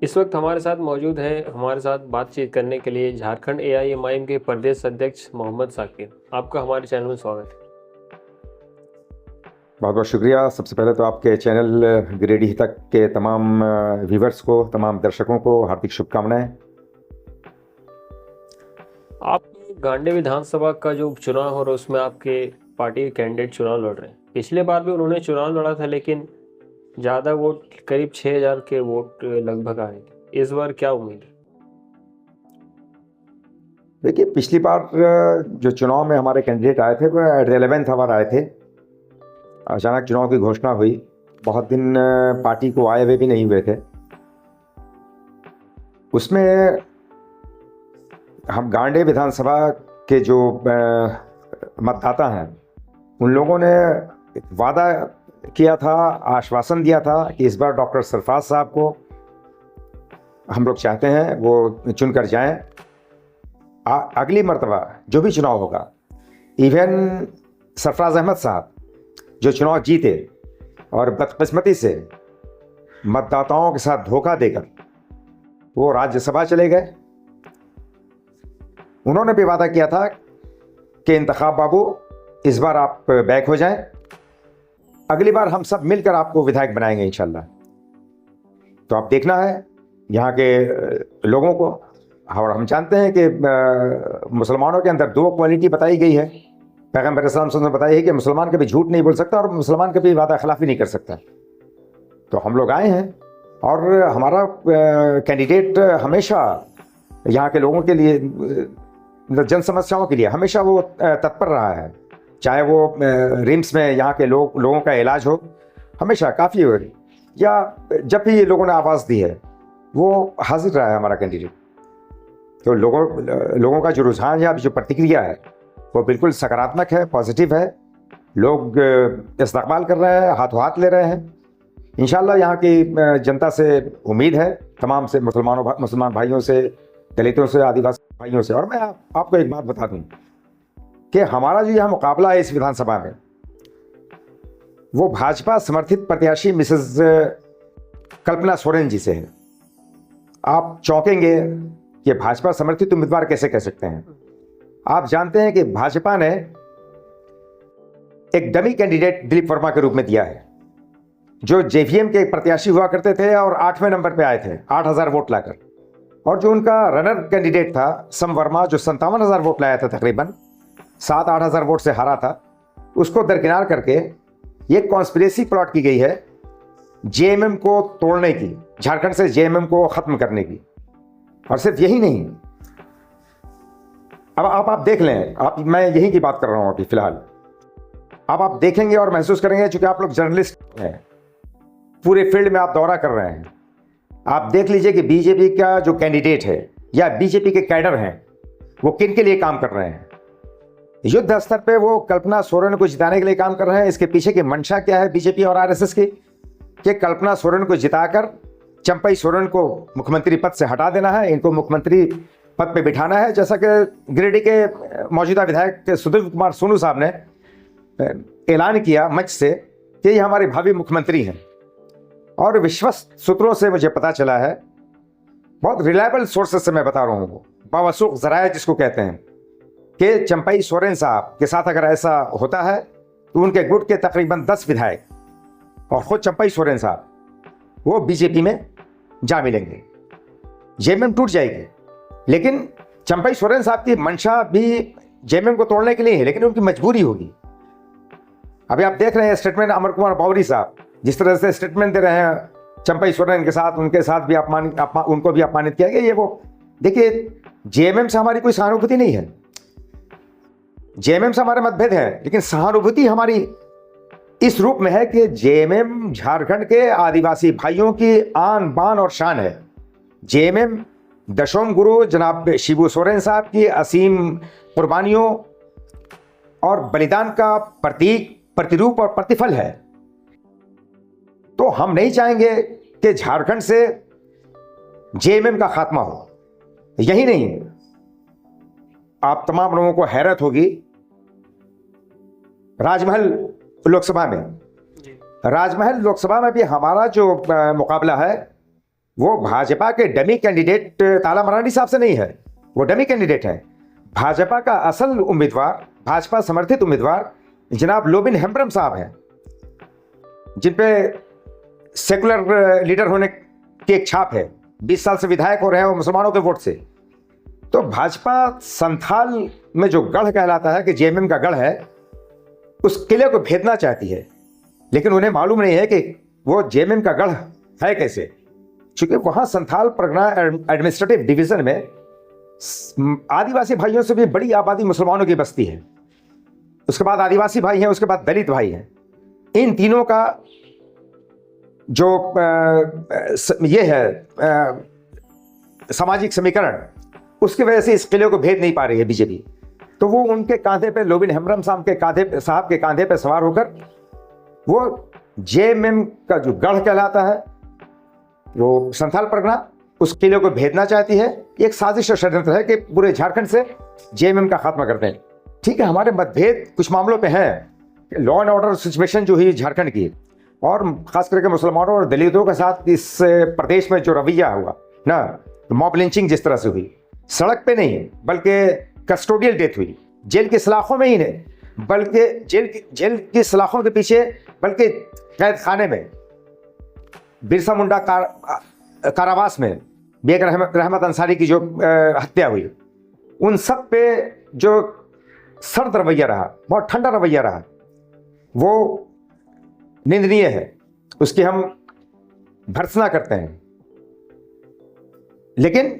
इस वक्त हमारे साथ मौजूद हैं, हमारे साथ बातचीत करने के लिए झारखंड एआईएमआईएम के प्रदेश अध्यक्ष मोहम्मद साकिर। आपका हमारे चैनल में स्वागत है। बहुत बहुत शुक्रिया। सबसे पहले तो आपके चैनल गिरिडीह तक के तमाम व्यूवर्स को, तमाम दर्शकों को हार्दिक शुभकामनाएं। आप गांडे विधानसभा का जो चुनाव हो रहा है उसमें आपके पार्टी के कैंडिडेट चुनाव लड़ रहे हैं। पिछले बार भी उन्होंने चुनाव लड़ा था, लेकिन ज़्यादा वोट, करीब 6000 के वोट लगभग आए थे। इस बार क्या उम्मीद है? देखिए, पिछली बार जो चुनाव में हमारे कैंडिडेट आए थे वो एट द 11th आवर आए थे। अचानक चुनाव की घोषणा हुई, बहुत दिन पार्टी को आए हुए भी नहीं हुए थे। उसमें हम गांडे विधानसभा के जो मतदाता हैं, उन लोगों ने वादा किया था, आश्वासन दिया था कि इस बार डॉक्टर सरफराज साहब को हम लोग चाहते हैं वो चुनकर जाएं। अगली मर्तबा जो भी चुनाव होगा, इवन सरफराज अहमद साहब जो चुनाव जीते और बदकिस्मती से मतदाताओं के साथ धोखा देकर वो राज्यसभा चले गए, उन्होंने भी वादा किया था कि इंतखाब बाबू इस बार आप बैक हो जाएं, अगली बार हम सब मिलकर आपको विधायक बनाएंगे इंशाल्लाह। तो आप देखना है यहाँ के लोगों को, और हम जानते हैं कि मुसलमानों के अंदर दो क्वालिटी बताई गई है। पैगम्बर इस्लाम ने बताई है कि मुसलमान कभी झूठ नहीं बोल सकता और मुसलमान कभी वादा खिलाफी नहीं कर सकता। तो हम लोग आए हैं और हमारा कैंडिडेट हमेशा यहाँ के लोगों के लिए, जन समस्याओं के लिए हमेशा वो तत्पर रहा है। चाहे वो रिम्स में यहाँ के लोगों का इलाज हो, हमेशा काफ़ी हो, या जब भी लोगों ने आवाज़ दी है वो हाजिर रहा है हमारा कैंडिडेट। तो लोगों का जो रुझान या जो प्रतिक्रिया है वो बिल्कुल सकारात्मक है, पॉजिटिव है। लोग इस्तकबाल कर रहे हैं, हाथों हाथ ले रहे हैं। इंशाल्लाह यहाँ की जनता से उम्मीद है, तमाम से मुसलमान भाइयों से, दलितों से, आदिवासी भाइयों से। और मैं आपको एक बात बता दूं कि हमारा जो यहाँ मुकाबला है इस विधानसभा में, वो भाजपा समर्थित प्रत्याशी मिसेस कल्पना सोरेन जी से है। आप चौंकेंगे कि भाजपा समर्थित उम्मीदवार कैसे कह सकते हैं। आप जानते हैं कि भाजपा ने एक डमी कैंडिडेट दिलीप वर्मा के रूप में दिया है, जो जेवीएम के एक प्रत्याशी हुआ करते थे और 8वें नंबर पे आए थे 8000 वोट लाकर। और जो उनका रनर कैंडिडेट था सम वर्मा, जो 57,000 वोट लाया था, तकरीबन 7-8 हज़ार वोट से हारा था, उसको दरकिनार करके ये कॉन्स्पिरेसी प्लॉट की गई है जेएमएम को तोड़ने की, झारखंड से जेएमएम को खत्म करने की। और सिर्फ यही नहीं, अब आप देख लें, मैं यही की बात कर रहा हूं अभी फिलहाल। अब आप देखेंगे और महसूस करेंगे, चूंकि आप लोग जर्नलिस्ट हैं, पूरे फील्ड में आप दौरा कर रहे हैं, आप देख लीजिए कि बीजेपी का जो कैंडिडेट है या बीजेपी के कैडर हैं वो किन के लिए काम कर रहे हैं। युद्ध स्तर पे वो कल्पना सोरेन को जिताने के लिए काम कर रहे हैं। इसके पीछे की मंशा क्या है बीजेपी और आरएसएस की, कि कल्पना सोरेन को जिताकर चंपई सोरेन को मुख्यमंत्री पद से हटा देना है, इनको मुख्यमंत्री पद पे बिठाना है। जैसा कि गिरिडीह के मौजूदा विधायक सुधीर कुमार सोनू साहब ने ऐलान किया मंच से कि ये हमारे भावी मुख्यमंत्री हैं। और विश्वस्त सूत्रों से मुझे पता चला है, बहुत रिलायबल सोर्सेस से मैं बता रहा हूँ, बावसूख जराया जिसको कहते हैं, कि चंपई सोरेन साहब के साथ अगर ऐसा होता है तो उनके गुट के तकरीबन 10 विधायक और खुद चंपई सोरेन साहब वो बीजेपी में जा मिलेंगे, जेएमएम टूट जाएगी। लेकिन चंपई सोरेन साहब की मंशा भी जेएमएम को तोड़ने के लिए है, लेकिन उनकी मजबूरी होगी। अभी आप देख रहे हैं स्टेटमेंट अमर कुमार बावरी साहब जिस तरह से स्टेटमेंट दे रहे हैं चंपई सोरेन के साथ, उनके साथ भी उनको भी अपमानित किया गया। ये वो देखिए, जेएमएम से हमारी कोई सहानुभूति नहीं है, जेएमएम से हमारे मतभेद है, लेकिन सहानुभूति हमारी इस रूप में है कि जेएमएम झारखंड के आदिवासी भाइयों की आन बान और शान है। जेएमएम दशम गुरु जनाब शिबू सोरेन साहब की असीम कुर्बानियों और बलिदान का प्रतीक, प्रतिरूप और प्रतिफल है। तो हम नहीं चाहेंगे कि झारखंड से जेएमएम का खात्मा हो। यही नहीं, आप तमाम लोगों को हैरत होगी, राजमहल लोकसभा में भी हमारा जो मुकाबला है वो भाजपा के डमी कैंडिडेट ताला मरांडी साहब से नहीं है, वो डमी कैंडिडेट है। भाजपा का असल उम्मीदवार, भाजपा समर्थित उम्मीदवार जनाब लोबिन हेम्ब्रम साहब हैं, जिन पे सेकुलर लीडर होने की एक छाप है। 20 साल से विधायक हो रहे हैं वो मुसलमानों के वोट से। तो भाजपा संथाल में जो गढ़ कहलाता है कि जेएमएम का गढ़ है, उस किले को भेदना चाहती है, लेकिन उन्हें मालूम नहीं है कि वो जेएमएम का गढ़ है कैसे। क्योंकि वहां संथाल परगना एडमिनिस्ट्रेटिव डिवीजन में आदिवासी भाइयों से भी बड़ी आबादी मुसलमानों की बस्ती है। उसके बाद आदिवासी भाई हैं, उसके बाद दलित भाई हैं। इन तीनों का जो ये है सामाजिक समीकरण, उसकी वजह से इस किले को भेद नहीं पा रही है बीजेपी। तो वो उनके कांधे पे, लोबिन हेम्ब्रम साहब के कांधे पे सवार होकर वो जेएमएम का जो गढ़ कहलाता है, वो संथाल परगना, उस किले को भेदना चाहती है। एक साजिश और षड्यंत्र है कि पूरे झारखंड से जेएमएम का खात्मा करते हैं। ठीक है, हमारे मतभेद कुछ मामलों पे हैं। लॉ एंड ऑर्डर सिचुएशन जो हुई झारखंड की, और खास करके मुसलमानों और दलितों के साथ इस प्रदेश में जो रवैया हुआ ना, मॉब लिंचिंग जिस तरह से हुई, सड़क पे नहीं बल्कि कस्टोडियल डेथ हुई, जेल की सलाखों में ही नहीं बल्कि जेल की सलाखों के पीछे, बल्कि कैद खाने में, बिरसा मुंडा कारावास में बेग रहमत अंसारी की जो हत्या हुई, उन सब पे जो सर्द रवैया रहा, बहुत ठंडा रवैया रहा, वो निंदनीय है। उसकी हम भर्त्सना करते हैं। लेकिन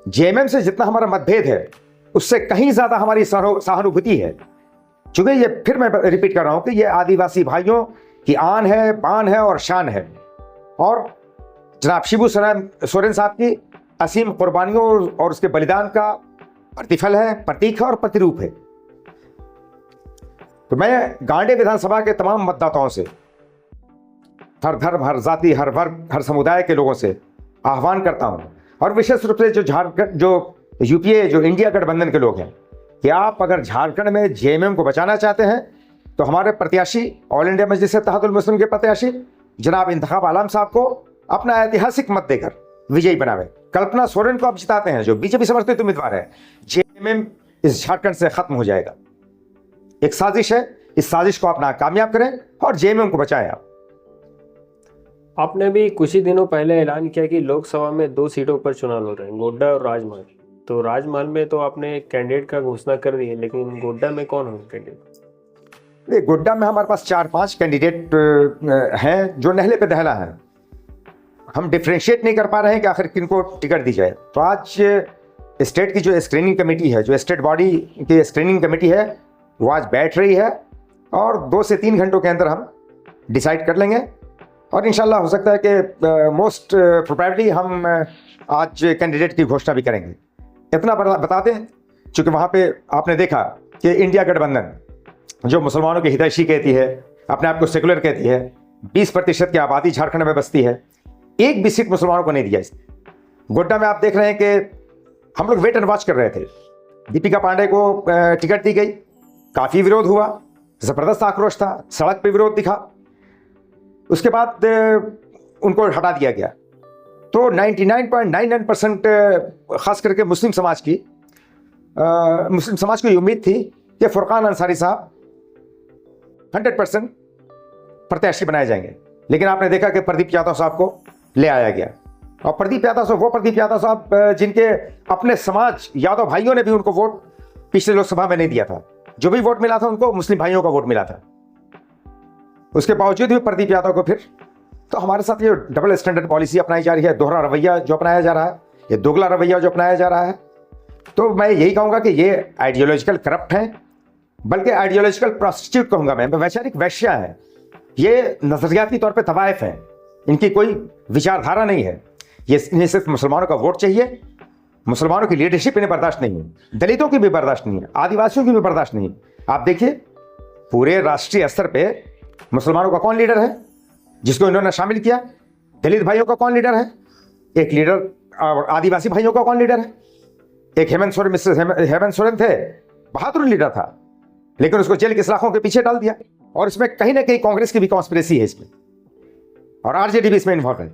जेएमएम से जितना हमारा मतभेद है, उससे कहीं ज्यादा हमारी सहानुभूति है। चूंकि ये, फिर मैं रिपीट कर रहा हूं कि ये आदिवासी भाइयों की आन है, बान है और शान है, और जनाब शिबू सोरेन साहब की असीम कुर्बानियों और उसके बलिदान का प्रतिफल है, प्रतीक है और प्रतिरूप है। तो मैं गांडे विधानसभा के तमाम मतदाताओं से, हर धर्म, हर जाति, हर वर्ग, हर समुदाय के लोगों से आह्वान करता हूं, और विशेष रूप से जो झारखंड, जो यूपीए, जो इंडिया गठबंधन के लोग हैं, कि आप अगर झारखंड में जेएमएम को बचाना चाहते हैं तो हमारे प्रत्याशी, ऑल इंडिया मजलिस इत्तेहादुल मुस्लिम के प्रत्याशी जनाब इंतखाब आलम साहब को अपना ऐतिहासिक मत देकर विजयी बनावे। कल्पना सोरेन को आप जिताते हैं, जो बीजेपी समर्थित उम्मीदवार है, जेएमएम इस झारखंड से खत्म हो जाएगा। एक साजिश है, इस साजिश को आप नाकामयाब करें और जेएमएम को बचाएं। आपने भी कुछ ही दिनों पहले ऐलान किया कि लोकसभा में 2 सीटों पर चुनाव लड़ रहे हैं, गोड्डा और राजमहल। तो राजमहल में तो आपने कैंडिडेट का घोषणा कर दी है, लेकिन गोड्डा में कौन होंगे कैंडिडेट? गोड्डा में हमारे पास 4-5 कैंडिडेट हैं जो नहले पे दहला हैं। हम डिफ्रेंशिएट नहीं कर पा रहे हैं कि आखिर किनको टिकट दी जाए। तो आज स्टेट की जो स्क्रीनिंग कमेटी है, जो स्टेट बॉडी की स्क्रीनिंग कमेटी है, वो आज बैठ रही है, और 2 से 3 घंटों के अंदर हम डिसाइड कर लेंगे। और इंशाल्लाह हो सकता है कि मोस्ट प्रोबेबली हम आज कैंडिडेट की घोषणा भी करेंगे। इतना बता दें, चूँकि वहाँ पे आपने देखा कि इंडिया गठबंधन, जो मुसलमानों की हितैषी कहती है, अपने आप को सेकुलर कहती है, 20% की आबादी झारखंड में बसती है, एक भी सीट मुसलमानों को नहीं दिया इसने। गोड्डा में आप देख रहे हैं कि हम लोग वेट एंड वॉच कर रहे थे। दीपिका पांडे को टिकट दी गई, काफ़ी विरोध हुआ, ज़बरदस्त आक्रोश था, सड़क पर विरोध दिखा, उसके बाद उनको हटा दिया गया। तो 99.99% खास करके मुस्लिम समाज को ये उम्मीद थी कि फुरकान अंसारी साहब 100% प्रत्याशी बनाए जाएंगे। लेकिन आपने देखा कि प्रदीप यादव साहब को ले आया गया, और प्रदीप यादव साहब, वो प्रदीप यादव साहब जिनके अपने समाज यादव भाइयों ने भी उनको वोट पिछले लोकसभा में नहीं दिया था। जो भी वोट मिला था उनको मुस्लिम भाइयों का वोट मिला था। उसके बावजूद भी प्रदीप यादव को फिर, तो हमारे साथ ये डबल स्टैंडर्ड पॉलिसी अपनाई जा रही है, दोहरा रवैया जो अपनाया जा रहा है, ये दोगला रवैया जो अपनाया जा रहा है। तो मैं यही कहूँगा कि ये आइडियोलॉजिकल करप्ट हैं, बल्कि आइडियोलॉजिकल प्रोस्टिट्यूट कहूँगा मैं, वैचारिक वैश्या है। ये नजरियाती तौर पे तवाइफ हैं, इनकी कोई विचारधारा नहीं है। ये इन्हें सिर्फ मुसलमानों का वोट चाहिए, मुसलमानों की लीडरशिप इन्हें बर्दाश्त नहीं है, दलितों की भी बर्दाश्त नहीं है, आदिवासियों की भी बर्दाश्त नहीं है। आप देखिए पूरे राष्ट्रीय स्तर पे मुसलमानों का कौन लीडर है जिसको इन्होंने शामिल किया? दलित भाइयों का कौन लीडर है? एक लीडर, और आदिवासी भाइयों का कौन लीडर है? एक हेमंत सोरेन थे, बहादुर लीडर था, लेकिन उसको जेल की सलाखों के पीछे डाल दिया। और इसमें कहीं ना कहीं कांग्रेस की भी कॉन्स्पिरेसी है इसमें, और आरजेडी भी इसमें इन्वॉल्व है।